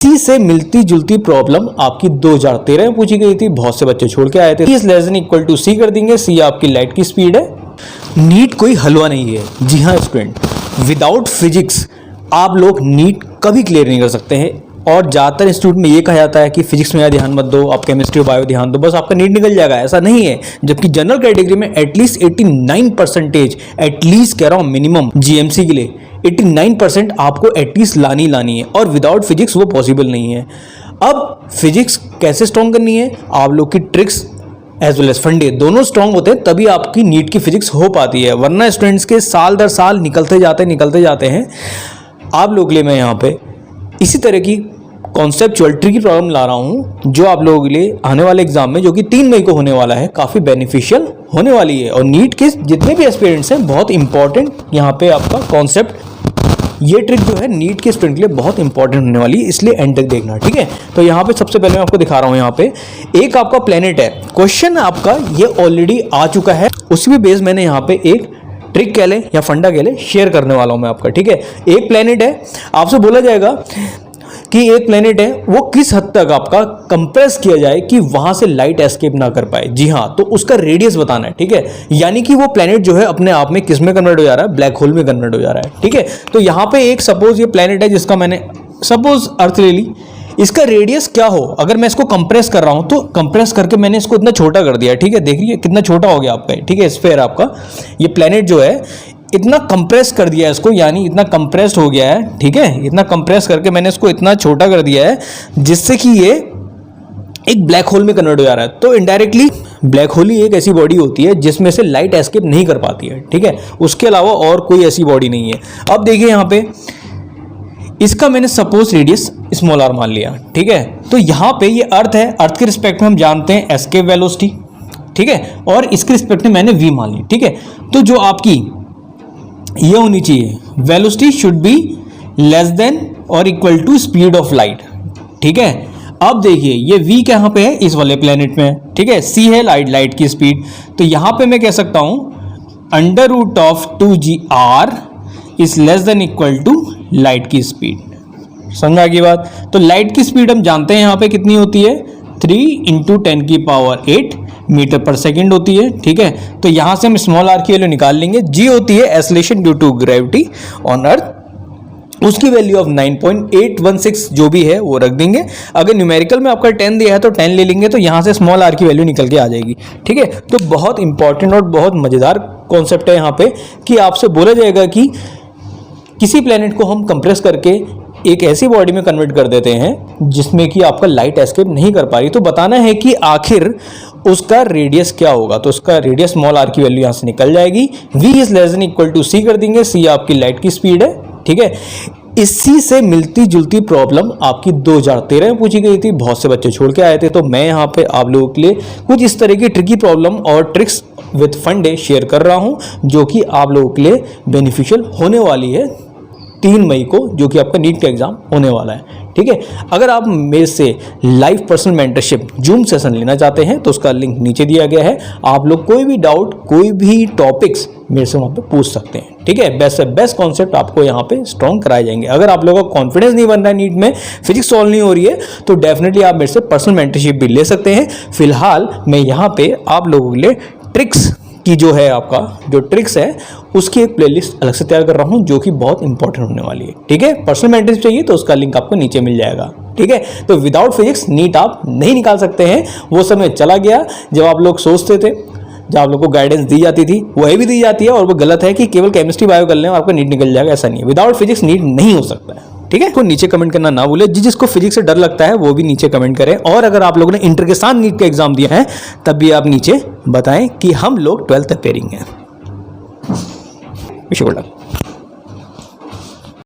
इसी से मिलती जुलती प्रॉब्लम आपकी 2013 में पूछी गई थी, बहुत से बच्चे छोड़ के आए थे। Is less than equal to C कर देंगे, सी आपकी लाइट की स्पीड है। नीट कोई हलवा नहीं है। जी हाँ स्टूडेंट, विदाउट फिजिक्स आप लोग नीट कभी क्लियर नहीं कर सकते हैं। और ज़्यादातर इंस्टीट्यूट में ये कहा जाता है कि फिजिक्स में ध्यान मत दो, आप केमिस्ट्री और बायो ध्यान दो, बस आपका नीट निकल जाएगा। ऐसा नहीं है। जबकि जनरल कैटेगरी में एटलीस्ट 89%, एटलीस्ट कह रहा हूँ मिनिमम जीएमसी के लिए 89% आपको एटलीस्ट लानी है, और विदाउट फिजिक्स वो पॉसिबल नहीं है। अब फिजिक्स कैसे स्ट्रॉन्ग करनी है, आप लोग की ट्रिक्स एज वेल एज फंडे दोनों स्ट्रॉन्ग होते हैं, तभी आपकी नीट की फिजिक्स हो पाती है। वरना स्टूडेंट्स के साल दर साल निकलते जाते हैं। आप लोग के लिए मैं यहाँ पे इसी तरह की कॉन्सेप्चुअल ट्रिकी प्रॉब्लम ला रहा हूँ, जो आप लोगों के लिए आने वाले एग्जाम में, जो कि 3 मई को होने वाला है, काफ़ी बेनिफिशियल होने वाली है। और नीट के जितने भी एस्पिरेंट्स हैं, बहुत इंपॉर्टेंट यहाँ पे आपका कॉन्सेप्ट, ये ट्रिक जो है नीट के स्टूडेंट के लिए बहुत इंपॉर्टेंट होने वाली है, इसलिए एंड तक देखना, ठीक है। तो यहाँ पे सबसे पहले मैं आपको दिखा रहा हूँ, यहाँ पे एक आपका प्लेनेट है। क्वेश्चन आपका ये ऑलरेडी आ चुका है, उसी भी बेस मैंने यहाँ पे एक ट्रिक कह ले या फंडा कह ले शेयर करने वाला हूँ मैं आपका, ठीक है। एक प्लेनेट है, आपसे बोला जाएगा कि एक प्लेनेट है, वो किस हद तक आपका कंप्रेस किया जाए कि वहां से लाइट एस्केप ना कर पाए। जी हाँ, तो उसका रेडियस बताना है, ठीक है। यानी कि वो प्लेनेट जो है अपने आप में किस में कन्वर्ट हो जा रहा है, ब्लैक होल में कन्वर्ट हो जा रहा है, ठीक है। तो यहाँ पे एक सपोज ये प्लेनेट है, जिसका मैंने सपोज अर्थ ले ली। इसका रेडियस क्या हो, अगर मैं इसको कंप्रेस कर रहा हूं, तो कंप्रेस करके मैंने इसको इतना छोटा कर दिया, ठीक है। देखिए कितना छोटा हो गया आपका, ठीक है। स्फीयर आपका ये प्लेनेट जो है इतना कंप्रेस कर दिया है इसको, यानी इतना कंप्रेस्ड हो गया है, ठीक है। इतना कंप्रेस करके मैंने इसको इतना छोटा कर दिया है, जिससे कि ये एक ब्लैक होल में कन्वर्ट हो जा रहा है। तो इनडायरेक्टली ब्लैक होल ही एक ऐसी बॉडी होती है जिसमें से लाइट एस्केप नहीं कर पाती है, ठीक है। उसके अलावा और कोई ऐसी बॉडी नहीं है। अब देखिए यहाँ पे इसका मैंने सपोज रेडियस स्मॉल आर मान लिया, ठीक है। तो यहाँ पे ये अर्थ है, अर्थ के रिस्पेक्ट में हम जानते हैं एस्केप वेलोसिटी, ठीक है। और इसके रिस्पेक्ट में मैंने v मान ली, ठीक है। तो जो आपकी ये होनी चाहिए, velocity should be less than और equal to speed of light, ठीक है। अब देखिए ये v कहाँ पे है, इस वाले प्लेनेट में, ठीक है। c है लाइट की स्पीड, तो यहाँ पे मैं कह सकता हूँ √2gr is less than equal to light की स्पीड। समझा की बात। तो लाइट की स्पीड हम जानते हैं यहाँ पे कितनी होती है, 3 × 10⁸ मीटर पर सेकेंड होती है, ठीक है। तो यहां से हम स्मॉल आर की वैल्यू निकाल लेंगे। जी होती है acceleration due to gravity on earth, उसकी वैल्यू ऑफ 9.816 जो भी है वो रख देंगे। अगर न्यूमेरिकल में आपका 10 दिया है तो 10 ले लेंगे, तो यहां से स्मॉल आर की वैल्यू निकल के आ जाएगी, ठीक है। तो बहुत इंपॉर्टेंट और बहुत मजेदार कॉन्सेप्ट है यहाँ पे, कि आपसे बोला जाएगा कि किसी प्लेनेट को हम कंप्रेस करके एक ऐसी बॉडी में कन्वर्ट कर देते हैं जिसमें कि आपका लाइट एस्केप नहीं कर पा रही। तो बताना है कि आखिर उसका रेडियस क्या होगा। तो उसका रेडियस स्मॉल आर की वैल्यू यहाँ से निकल जाएगी। v is less than equal to C कर देंगे, सी आपकी लाइट की स्पीड है, ठीक है। इसी से मिलती जुलती प्रॉब्लम आपकी 2013 में पूछी गई थी, बहुत से बच्चे छोड़ के आए थे। तो मैं यहाँ पे आप लोगों के लिए कुछ इस तरह की ट्रिकी प्रॉब्लम और ट्रिक्स विद फंडे शेयर कर रहा हूँ, जो कि आप लोगों के लिए बेनिफिशियल होने वाली है 3 मई को, जो कि आपका नीट का एग्जाम होने वाला है, ठीक है। अगर आप मेरे से live personal mentorship zoom session लेना चाहते हैं तो उसका लिंक नीचे दिया गया है। आप लोग कोई भी डाउट, कोई भी टॉपिक्स मेरे से वहाँ पे पूछ सकते हैं, ठीक है। बेस्ट से बेस्ट कॉन्सेप्ट आपको यहाँ पे स्ट्रॉन्ग कराए जाएंगे। अगर आप लोगों का कॉन्फिडेंस नहीं बन रहा है, नीट में फिजिक्स सॉल्व नहीं हो रही है, तो डेफिनेटली आप मेरे से पर्सनल मेंटरशिप भी ले सकते हैं। फिलहाल मैं यहाँ पे आप लोगों के लिए ट्रिक्स की जो है, आपका जो ट्रिक्स है उसकी एक प्लेलिस्ट अलग से तैयार कर रहा हूं, जो कि बहुत इंपॉर्टेंट होने वाली है, ठीक है। पर्सनल मेंटरशिप चाहिए तो उसका लिंक आपको नीचे मिल जाएगा, ठीक है। तो विदाउट फिजिक्स नीट आप नहीं निकाल सकते हैं। वो समय चला गया जब आप लोग सोचते थे, जब आप लोग को गाइडेंस दी जाती थी, वही भी दी जाती है, और वो गलत है कि केवल केमिस्ट्री बायो कर लें और आपका नीट निकल जाएगा। ऐसा नहीं है, विदाउट फिजिक्स नीट नहीं हो सकता है, ठीक है। तो नीचे कमेंट करना ना भूले। जिसको फिजिक्स से डर लगता है वो भी नीचे कमेंट करें। और अगर आप लोगों ने इंटर के साथ नीट का एग्जाम दिया है तब भी आप नीचे बताएं कि हम लोग 12th अपेयरिंग हैं। Wish you good luck.